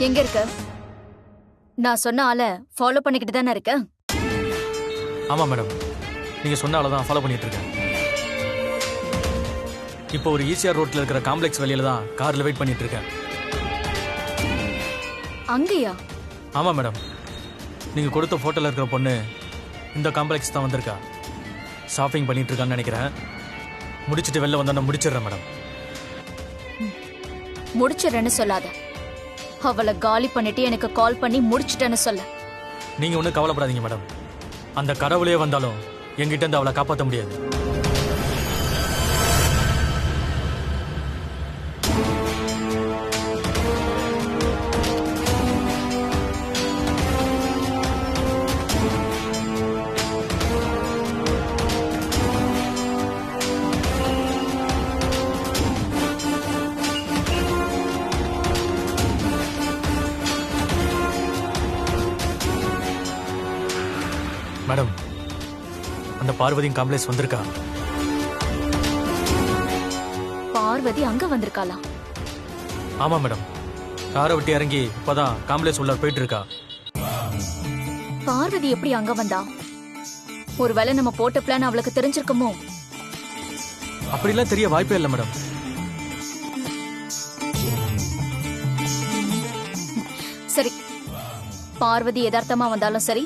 எங்க இருக்க? நான் சொன்ன ஆளை ஃபாலோ பண்ணிக்கிட்டு தானே இருக்க? ஆமா மேடம், நீங்க சொன்ன ஆளை தான் ஃபாலோ பண்ணிட்டு இருக்கேன். இப்போ ஒரு ஈசிஆர் ரோட்ல இருக்கிற காம்ப்ளெக்ஸ் வெளியில தான் கார்ல வெயிட் பண்ணிட்டு இருக்கேன். அங்கேயா? ஆமா மேடம், நீங்க கொடுத்த போட்டோல இருக்கிற பொண்ணு இந்த காம்ப்ளெக்ஸ் தான் வந்திருக்கா. ஷாப்பிங் பண்ணிட்டு இருக்கான்னு நினைக்கிறேன். முடிச்சிட்டு வெளில வந்தா முடிச்சிடுறேன் மேடம். முடிச்சிடறேன்னு சொல்லாத. அவளை காலி பண்ணிட்டு எனக்கு கால் பண்ணி முடிச்சிட்டேன்னு சொல்ல. நீங்க ஒன்றும் கவலைப்படாதீங்க மேடம். அந்த கடவுளே வந்தாலும் என்கிட்ட இருந்து அவளை காப்பாற்ற முடியாது. மேடம், அந்த பார்வதியின் காம்ப்ளெக்ஸ் வந்திருக்கா. பார்வதி அங்க வந்திருக்காளா? ஆமா மேடம், காரை விட்டு இறங்கி இப்பதான் காம்ப்ளெக்ஸ் உள்ள போயிட்டு இருக்கா. பார்வதி எப்படி அங்க வந்தா? ஒருவேளை நம்ம போட்ட பிளான் அவளுக்கு தெரிஞ்சிருக்குமோ? அப்படிலாம் தெரிய வாய்ப்பே இல்லை மேடம். சரி, பார்வதி யதார்த்தமா வந்தாலும் சரி,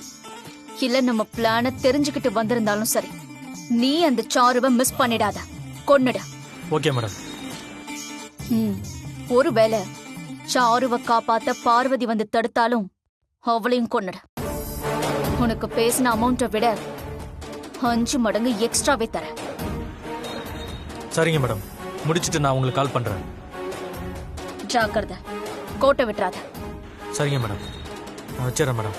இல்ல நம்ம பிளான தெரிஞ்சுக்கிட்டு வந்திருந்தாலும் சரி, நீ அந்த சாருவை மிஸ் பண்ணிடாத. கொன்னுட. Okay madam. ஒருவேளை சாருவை காப்பாத்த பார்வதி வந்து தடுத்தாலும் அவளையும் கொன்னுட. உனக்கு பேசின அமௌண்ட்டை விட 5 மடங்கு எக்ஸ்ட்ராவே தர. சரிங்க மேடம், முடிச்சிட்டு நான் உங்களுக்கு கால் பண்றேன். ஜாக்கிரதை, கோட்டை விட்டுறாத. சரிங்க மேடம், நான் வச்சிடறேன் மேடம்.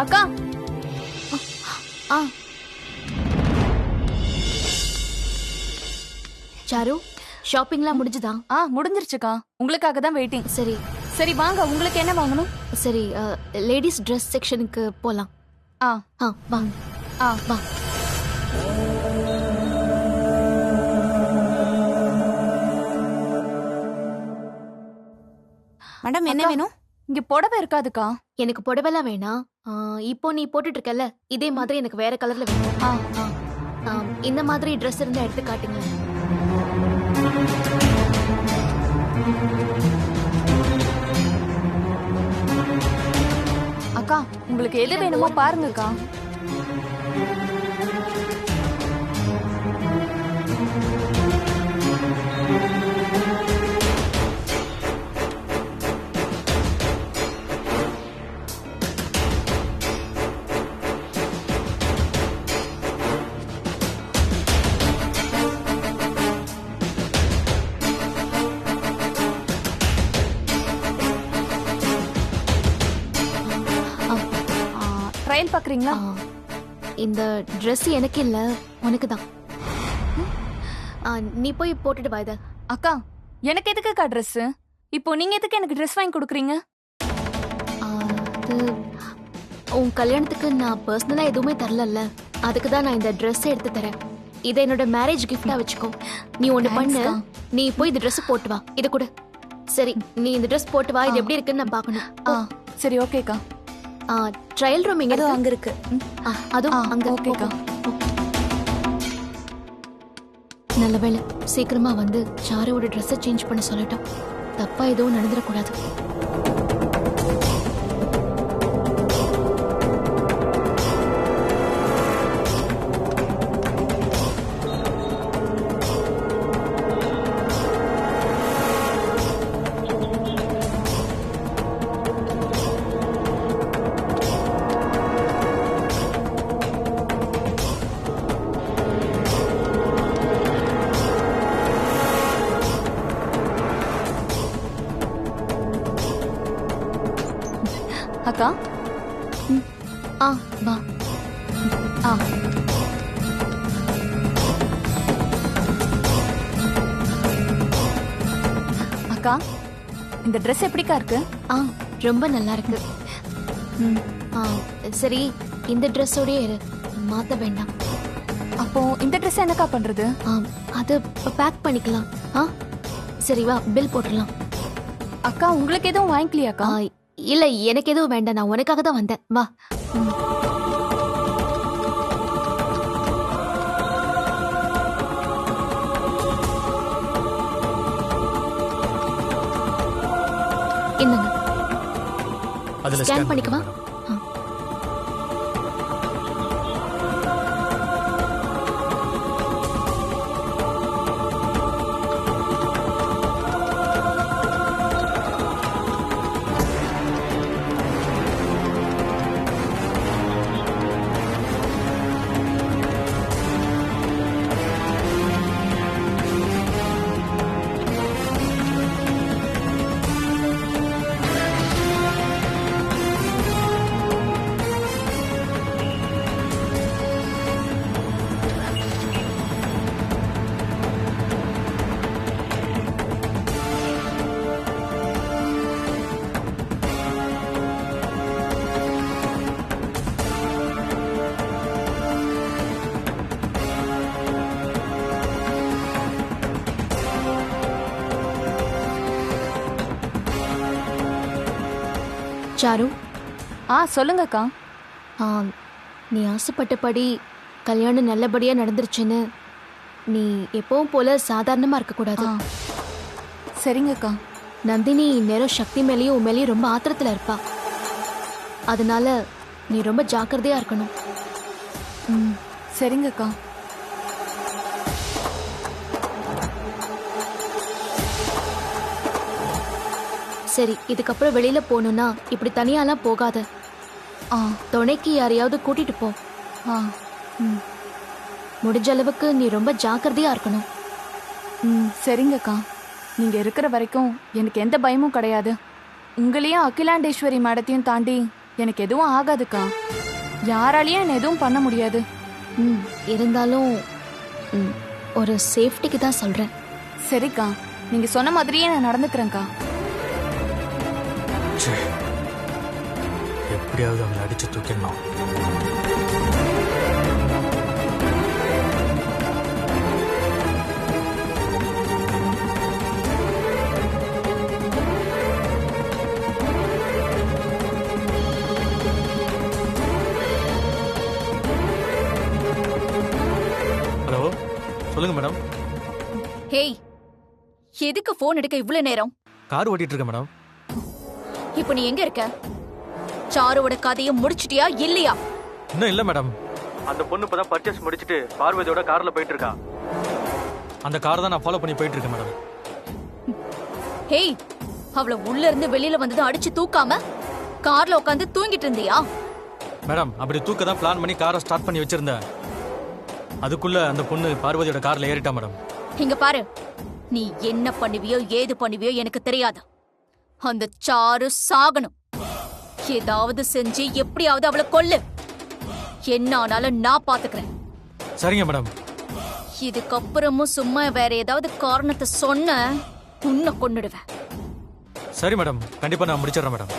அக்கா. சாரு, ஷாப்பிங்லாம் முடிஞ்சுதா? முடிஞ்சிருச்சுக்கா. உங்களுக்காக தான் வெயிட்டிங். சரி சரி வாங்க, உங்களுக்கு என்ன வாங்கணும்? சரி, லேடிஸ் ட்ரெஸ் செக்ஷனுக்கு போலாம். வாங்க. வா. மேடம், என்ன வேணும்? இங்க புடவை இருக்காதுக்கா. எனக்கு புடவைலாம் வேணாம். இப்போ நீ போட்டுட்டு இருக்கல, இதே மாதிரி எனக்கு வேற கலர்ல வேணும். இந்த மாதிரி ட்ரெஸ் இருந்தா எடுத்து காட்டுங்க. அக்கா, உங்களுக்கு எது வேணுமோ பாருங்கக்கா. ட்ரையல் பாக்குறீங்களா? இந்த Dress எனக்கு இல்ல, உனக்கு தான். நீ போய் போட்டுட்டு வா இத. அக்கா, எனக்கு எதுக்குக்கா ட்ரெஸ்? இப்போ நீங்க எதுக்கு எனக்கு ட்ரெஸ் வாங்கி கொடுக்குறீங்க? உன் கல்யாணத்துக்கு நான் பர்சனலா எதுவுமே தரலல்ல, அதுக்கு தான் நான் இந்த Dress எடுத்து தரேன். இதை என்னோட மேரேஜ் கிஃப்டா வச்சுக்கோ. நீ ஒண்ணு பண்ணு, நீ போய் இந்த Dress போட்டு வா. இத கூட. சரி, நீ இந்த Dress போட்டு வா. இது எப்படி இருக்குன்னு நான் பார்க்கணும். சரி, ஓகேக்கா. ட்ரையல் ரூம் எங்க இருக்கு? அங்க இருக்கு. அதுவும் அங்க. ஓகேக்கா. நல்ல வேளை சீக்கிரமா வந்து சாரோட ட்ரெஸ்ஸை சேஞ்ச் பண்ண சொல்லட்டும். தப்பா எதுவும் நடந்துடக்கூடாது. அக்கா ஆ வா. ஆ அக்கா, இந்த Dress எப்படிக்கா இருக்கு? ஆ ரொம்ப நல்லா இருக்கு. ம், ஆ சரி, இந்த ட்ரெஸ்ஸோடயே இரு, மாத்த வேண்டாம். அப்போ இந்த Dress என்னக்கா பண்றது? ஆ அது பேக் பண்ணிக்கலாம். ஆ சரி வா, பில் போட்டுடலாம். அக்கா, உங்களுக்கு எதுவும் வாங்கிக்கலையாக்கா? இல்ல, எனக்கு எதுவும் வேண்டாம், நான் உனக்காக தான் வந்தேன். வா. ம். என்னங்க, அதுல ஸ்கேன் பண்ணிக்கவா? ஆ. சாரு, சொல்லுங்கக்கா. ஆ, நீ ஆசைப்பட்டபடி கல்யாணம் நல்லபடியா நடந்துருச்சுன்னு நீ எப்பவும் போல சாதாரணமா இருக்கக்கூடாது. சரிங்கக்கா. நந்தினி நேரம் சக்தி மேலேயும் உன் மேலேயும் ரொம்ப ஆத்திரத்துல இருப்பா. அதனால நீ ரொம்ப ஜாக்கிரதையா இருக்கணும். ம், சரிங்கக்கா. சரி, இதுக்கப்புறம் வெளியில போகணும்னா இப்படி தனியாலாம் போகாத. துணைக்கு யாரையாவது கூட்டிட்டு போ. ம், முடிஞ்ச அளவுக்கு நீ ரொம்ப ஜாக்கிரதையா இருக்கணும். ம், சரிங்கக்கா. நீங்க இருக்கிற வரைக்கும் எனக்கு எந்த பயமும் கிடையாது. உங்களையும் அகிலாண்டேஸ்வரி மேடத்தையும் தாண்டி எனக்கு எதுவும் ஆகாதுக்கா. யாராலையும் என்ன எதுவும் பண்ண முடியாது. ம், இருந்தாலும் ஒரு சேஃப்டிக்கு தான் சொல்றேன். சரிக்கா, நீங்க சொன்ன மாதிரியே நான் நடந்துக்கிறேன்க்கா. எப்படியாவது அவங்களை அடிச்சு தூக்கிடணும். ஹலோ, சொல்லுங்க மேடம். ஹேய், எதுக்கு போன் எடுக்க இவ்வளவு நேரம்? கார் ஓட்டிட்டு இருக்கேன் மேடம். இப்போ நீ எங்க இருக்க? சாருவோட கதையை முடிச்சிட்டியா இல்லையா? இன்னும் இல்ல மேடம். அந்த பொண்ணு இப்பதான் பர்ச்சேஸ் முடிச்சிட்டு பார்வதியோட கார்ல போயிட்டு இருக்கா. அந்த கார் தான் நான் ஃபாலோ பண்ணி போயிட்டு இருக்கேன் மேடம். ஹேய், அவளை உள்ள இருந்து வெளியில வந்ததை அடிச்சு தூக்காம கார்ல உட்காந்து தூங்கிட்டு இருந்தியா? மேடம், அப்படி தூக்க தான் பிளான் பண்ணி காரை ஸ்டார்ட் பண்ணி வச்சிருந்தேன். அதுக்குள்ள அந்த பொண்ணு பார்வதியோட கார்ல ஏறிட்டா மேடம். இங்க பாரு, நீ என்ன பண்ணுவியோ ஏது பண்ணுவியோ எனக்கு தெரியாது. அந்த சாரு சாகணும். ஏதாவது செஞ்சு எப்படியாவது அவளை கொல்லு. என்ன ஆனாலும் நான் பாத்துக்கிறேன். சரிங்க மேடம். இதுக்கப்புறமும் சும்மா வேற ஏதாவது காரணத்தை சொன்ன உன்னை கொன்னுடுவேன். சரி மேடம், கண்டிப்பா நான் முடிச்சிடறேன் மேடம்.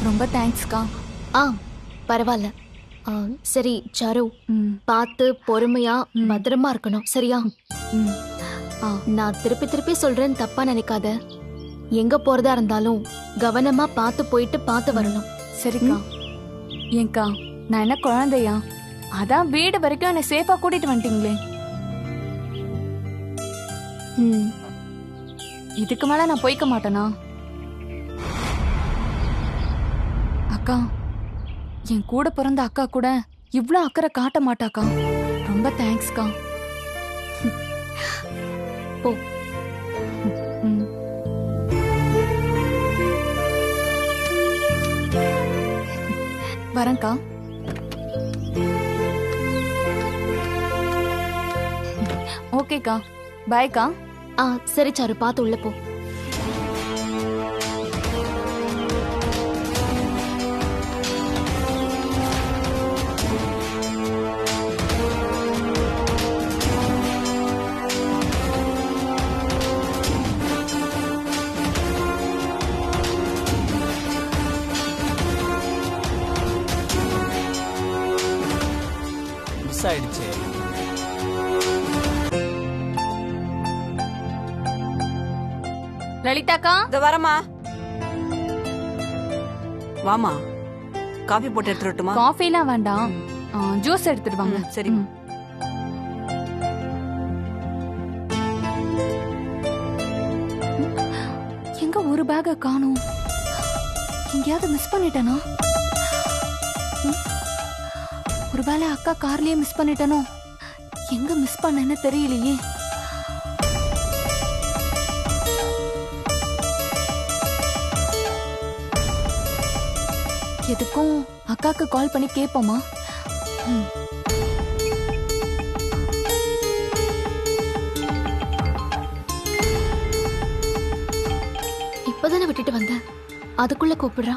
ரொம்ப தேங்க்ஸ்க்கா. பரவாயில்ல. சரி சாரு, ம், பார்த்து பொறுமையா பத்திரமா இருக்கணும், சரியா? ம். நான் திருப்பி திருப்பி சொல்றேன்னு தப்பா நினைக்காத. எங்க போறதா இருந்தாலும் கவனமா பார்த்து போயிட்டு பார்த்து வரணும். சரிக்கா. ஏங்கா, நான் என்ன குழந்தையா? அதான் வீடு வரைக்கும் என்னை சேஃபா கூட்டிட்டு வந்துட்டீங்களே. ம். இதுக்கு மேல நான் போய்க்க மாட்டேனா? அக்கா, என் கூட பிறந்த அக்கா கூட இவ்ளோ அக்கறை காட்ட மாட்டாக்கா. ரொம்ப தேங்க்ஸ்க்கா. போ. ம். வரேன்க்கா. ஓகேக்கா, பாய்க்கா. சரி சாரு, பார்த்து உள்ள போ. மிஸ் ஆயிடுச்சு. லலிதாக்கா, இந்த வரமா வாமா, காஃபி போட்டு எடுத்துட்டுமா? காஃபிலாம் வேண்டாம், ஜூஸ் எடுத்துட்டு வாங்க. சரிம்மா. ம். எங்க ஒரு பேக்க காணோம்? எங்கேயாவது மிஸ் பண்ணிட்டேனா? ம். ஒருவேளை அக்கா கார்லயே மிஸ் பண்ணிட்டேனோ? எங்க மிஸ் பண்ணேன்னு தெரியலையே. எதுக்கும் அக்காக்கு கால் பண்ணி கேட்போமா? ம். இப்பதானே விட்டுட்டு வந்தேன், அதுக்குள்ள கூப்பிடுறா.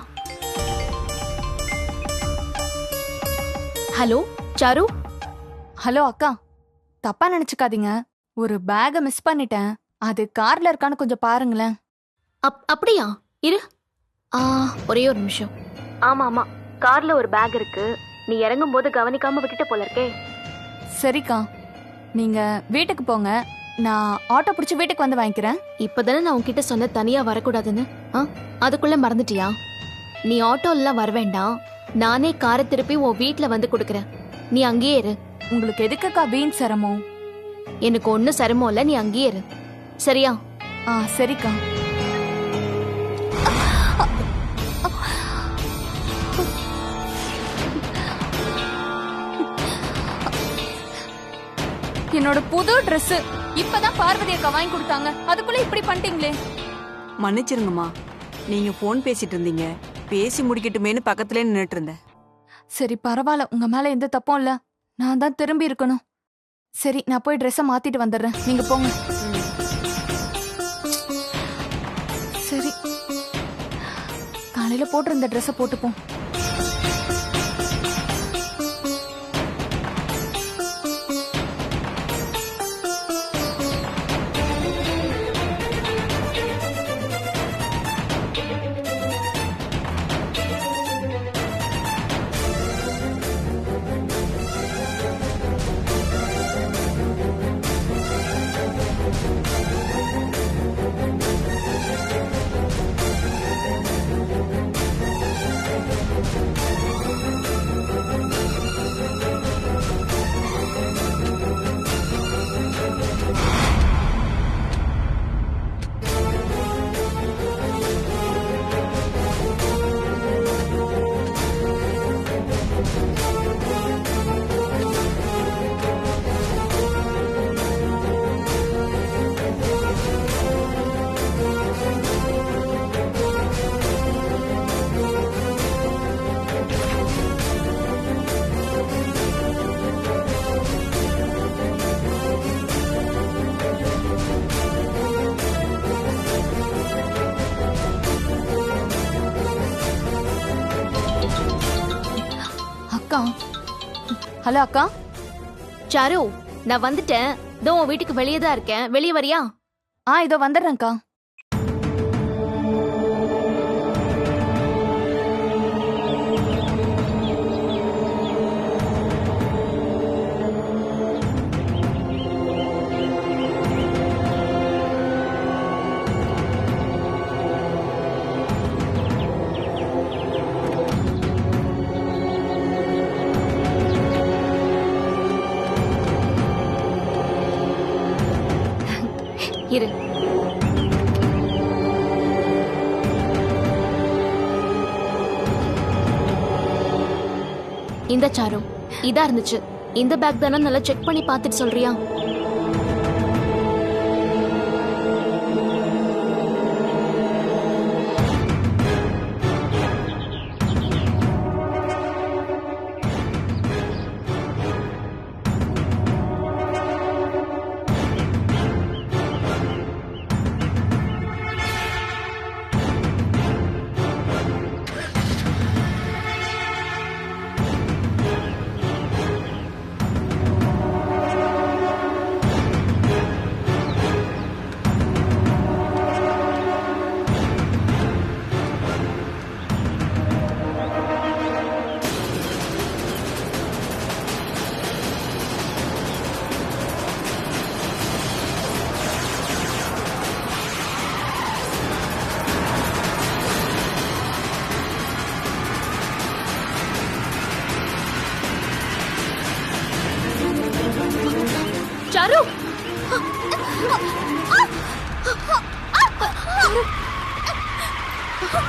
Hello sir. ஹலோ அக்கா, தப்பா நினைச்சுக்காதீங்க. ஒரு பேக மிஸ் பண்ணிட்டேன். அது கார்ல இருக்கான்னு கொஞ்சம் பாருங்களேன். அப்படியா? இரு, ஒரே ஒரு நிமிஷம். ஆமா ஆமா, கார்ல ஒரு பேக் இருக்கு. நீ இறங்கும் போது கவனிக்காம விட்டுட்டு போல இருக்கே. சரிக்கா, நீங்க வீட்டுக்கு போங்க, நான் ஆட்டோ பிடிச்சி வீட்டுக்கு வந்து வாங்கிக்கிறேன். இப்பதானே நான் உன்கிட்ட சொன்ன தனியா வரக்கூடாதுன்னு. அதுக்குள்ள மறந்துட்டியா? நீ ஆட்டோலாம் வர வேண்டாம், நானே காரை திருப்பி உன் வீட்ல வந்து கொடுக்கறேன். நீ அங்கேயே இரு. உங்களுக்கு எதுக்குக்கா வீண் சிரமம்? எனக்கு ஒன்னும் சிரமம் இல்ல, நீ அங்கேயே இரு, சரியா? சரிக்கா. என்னோட புது Dress இப்பதான் பார்வதி அக்கா வாங்கி கொடுத்தாங்க. அதுக்குள்ள இப்படி பண்ணிட்டீங்களே. மன்னிச்சிருங்கம்மா, நீங்க போன் பேசிட்டு இருந்தீங்க, பேசி முடிக்கட்டுமேனு பக்கத்துலயே நின்னுட்டு இருந்தேன். சரி பரவாயில்ல, உங்க மேல எந்த தப்பும் இல்ல. நான் தான் திரும்பி இருக்கணும். சரி, நான் போய் ட்ரெஸ்ஸை மாத்திட்டு வந்துடுறேன், நீங்க போங்க. சரி, காலையில போட்டிருந்த ட்ரெஸ்ஸை போட்டுப்போம். அக்கா, ஹலோ அக்கா. சாரு, நான் வந்துட்டேன். இதோ உன் வீட்டுக்கு வெளியே தான் இருக்கேன், வெளியே வரியா? இதோ வந்துடுறேன்க்கா. இரு. இந்த சாரு இதா இருந்துச்சு. இந்த பேக் தானே, நல்லா செக் பண்ணி பார்த்துட்டு சொல்றியா? சாரு,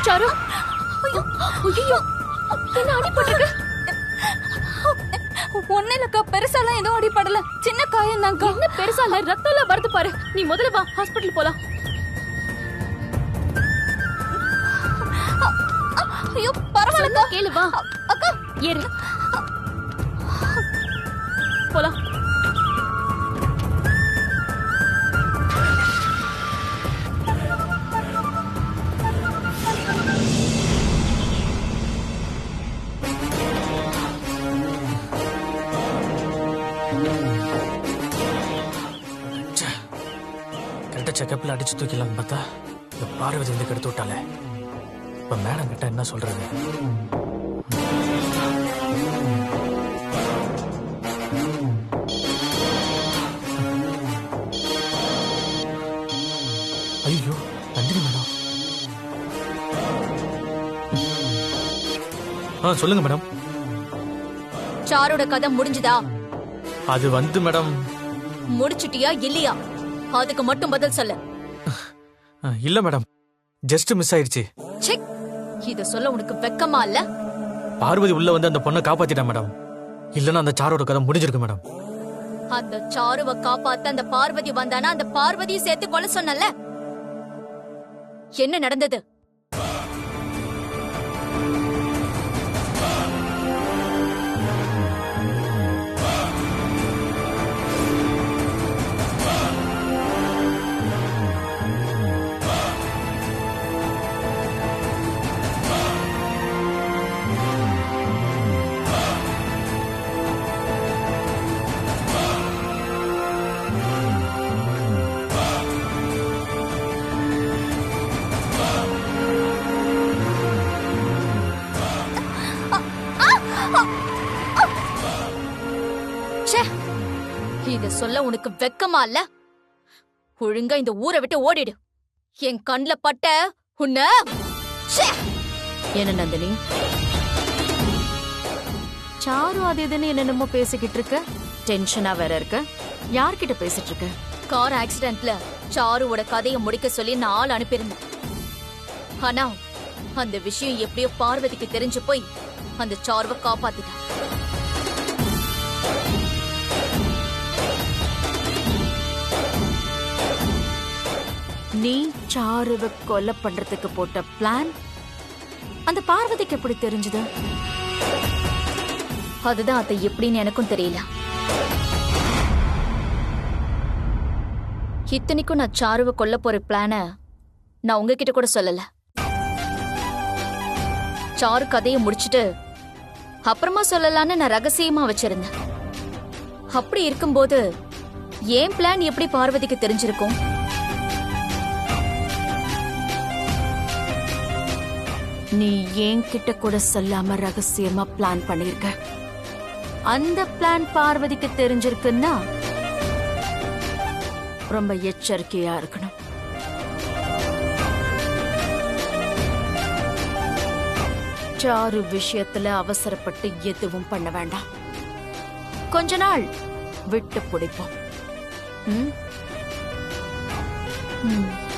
சாரு, ஐயோ, என்ன அடிபட்டிருக்கு? ஒண்ணு இல்லக்கா, பெருசாலாம் எதுவும் அடிபடல, சின்ன காயம் தான்க்கா. என்ன பெருசா இல்ல, ரத்தம்ல வருது பாரு. நீ முதல்ல வா, ஹாஸ்பிட்டல் போலாம். ஐயோ பரவாயில்லக்கா. கேளு, வா. அக்கா ஏறு, போலாம். கரெக்டாக செக்கப்பில் அடிச்சு தூக்கலான்னு பார்த்தா இந்த பார்வதி வந்து கெடுத்து விட்டாலே. இப்போ மேடம் கிட்ட என்ன சொல்றது? ஐயோ, நந்தினி மேடம். சொல்லுங்க மேடம். சாரோட கதை முடிஞ்சுதா? அது வந்து மேடம், முடிச்சிட்டியா இல்லையா? அதுக்கு மட்டும் பதில் சொல்லு. இல்ல மேடம், ஜஸ்ட் மிஸ் ஆயிடுச்சு. செக். இத சொல்ல உனக்கு வெக்கமா இல்ல? பார்வதி உள்ள வந்து அந்த பொண்ணை காப்பாத்திட்டா மேடம். இல்லன்னா அந்த சாரோட கதை முடிஞ்சிருக்கு மேடம். அந்த சாருவை காப்பாத்த அந்த பார்வதி வந்தானா அந்த பார்வதியை சேர்த்து கொலை சொன்னல. என்ன நடந்தது? இத சொல்ல உனக்கு வெக்கமா இல்ல? ஒழுங்கா இந்த ஊரை விட்டு ஓடிடு. என் கண்ணுல பட்ட உன்ன. என்ன நந்தினி, சாரு அது இதுன்னு என்னென்னமோ பேசிக்கிட்டு இருக்க? டென்ஷனா வேற இருக்க? யார்கிட்ட பேசிட்டு இருக்க? கார் ஆக்சிடென்ட்ல சாருவோட கதையை முடிக்க சொல்லி நான் ஆள் அனுப்பியிருந்தேன். ஆனா அந்த விஷயம் எப்படியோ பார்வதிக்கு தெரிஞ்சு போய் அந்த சாருவை காப்பாத்திட்டான். நீ சாருவை கொலை பண்றதுக்கு போட்ட பிளான் அந்த பார்வதிக்கு எப்படி தெரிஞ்சது? அதுதான் அதை எப்படின்னு எனக்கும் தெரியல. இத்தனைக்கும் நான் சாருவை கொல்ல போற பிளான நான் உங்ககிட்ட கூட சொல்லல. சாரு கதையை முடிச்சிட்டு அப்புறமா சொல்லலான்னு நான் ரகசியமா வச்சிருந்தேன். அப்படி இருக்கும்போது ஏன் பிளான் எப்படி பார்வதிக்கு தெரிஞ்சிருக்கும்? நீ என்கிட்ட கூட சொல்லாம ரகசியமா பிளான் பண்ணிருக்க. அந்த பிளான் பார்வதிக்கு தெரிஞ்சிருக்குன்னா ரொம்ப எச்சரிக்கையா இருக்கணும். சாரு விஷயத்துல அவசரப்பட்டு எதுவும் பண்ண வேண்டாம். கொஞ்ச நாள் விட்டு பிடிப்போம். ம்